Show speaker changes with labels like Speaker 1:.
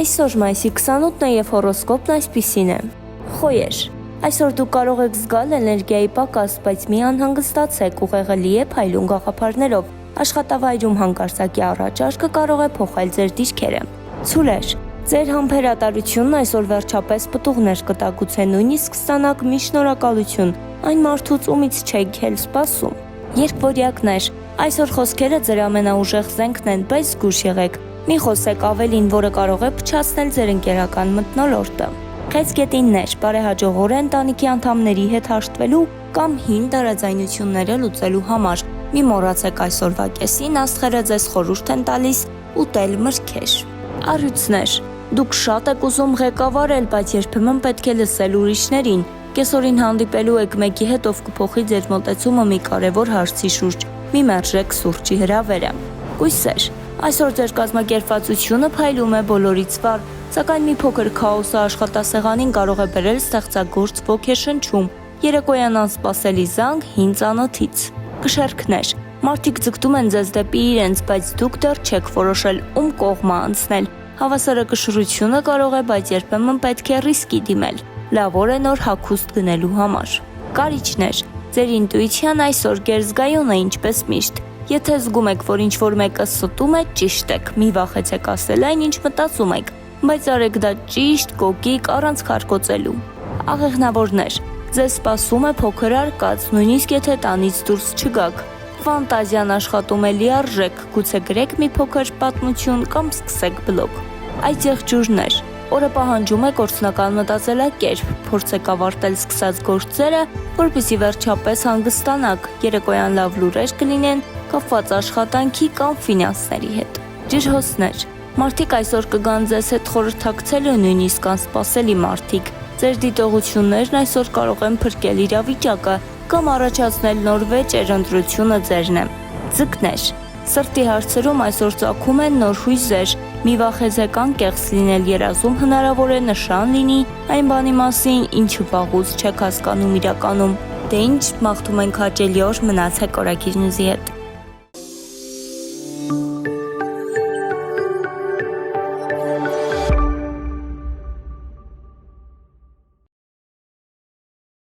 Speaker 1: Այսօր մայիսի 28-ն է և հորոսկոպն այսպիսին է։ Խոյեր, այսօր դուք կարող եք զգալ էներգիայի պակաս, բայց մի անհանգստացեք, ուղեղը լի է փայլուն գաղափարներով, աշխատավայրում հանկարծակի առաջարկը կարող է փոխել ձեր դիրքերը։ Ցուլեր, ձեր համբերատարությունն այսօր վերջապես պտուղներ կտա, գուցե նույնիսկ ստանաք մի շնորհակալություն այն մարդուց, ումից չեք էլ սպասում։ Երկվորյակներ, այսօր խոսքերը ձեր ամենաուժեղ զենքն են, բայց զգույշ եղեք։ Մի խոսեք ավելին, որը կարող է փչացնել ձեր ընկերական մթնոլորտը։ Խեցգետիններ, բարեհաջողորեն ընտանիքի անդամների հետ հաշտվելու կամ հին տարաձայնությունները լուծելու համար։ Մի մոռացեք այսօրվա կեսին, աստղերը ձեզ խորհուրդ են տալիս ուտել մրգեր։ Առյուծներ, դուք շատ եք ուզում ղեկավարել, բայց երբեմն պետք է լսել ուրիշներին։ Կեսօրին հանդիպելու եք մեկի հետ, ով կփոխի ձեր մոտեցումը մի կարևոր հարցի շուրջ։ Մի մերժեք սուրճի հրավերը։ Կույսեր, այսօր ձեր կազմակերպվածությունը փայլում է բոլորից վար, սակայն մի փոքր քաոսը աշխատասեղանին կարող է բերել ստեղծագործ ոգեշնչում, երեկոյան անսպասելի զանգ հին ծանոթից։ Կշերքներ, մարդիկ ձգտում են ձեզ դեպի իրենց, բայց դուք դեռ չեք որոշել ում կողմը անցնել։ Հավասարակշռությունը կարող է, բայց երբեմն պետք է ռիսկի դիմել։ Լավ օր է նոր հագուստ գնելու համար։ Կարիճներ, ձեր ինտուիցիան այսօր գերզգայուն է, ինչպես միշտ։ Եթե զգում եք, որ ինչ-որ մեկը ստում է, ճիշտ եք, մի վախեցեք ասել այն, ինչ մտածում եք, բայց արեք դա ճիշտ, կոկիկ, առանց քարկոծելու։ Աղեղնավորներ, ձեզ սպասում է փոքր արկած, նույնիսկ եթե տանից դուրս չգաք։ Ֆանտազիան աշխատում է լիարժեք, գուցե գրեք մի փոքր պատմություն կամ սկսեք բլոգ։ Այդ եղջյուրներ, օրը պահանջում է գործնական մտածելակերպ, փորձեք ավարտել սկսած գործերը, որպեսզի վերջապես հանգստանաք, երեկոյան լավ լուրեր կլինեն կապված աշխատանքի կամ ֆինանսների հետ։ Ջրհոսներ, մարդիկ այսօր կգան ձեզ հետ խորհրդակցելու, նույնիսկ անսպասելի մարդիկ։ Ձեր դիտողություններն այսօր կարող են փրկել իրավիճակը կամ առաջացնել նոր վեճեր, ընտրությունը ձերն է։ Ձկներ, սրտի հարցերում այսօր ծագում են նոր հույզեր, մի վախեցեք անկեղծ լինել, երազում հնարավոր է նշան լինի այն բանի մասին, ինչը վաղուց չեք հասկանում իրականում։ Դե ինչ, մաղթում ենք հաճելի օր, մնացեք Օրագիր Նյուզի հետ։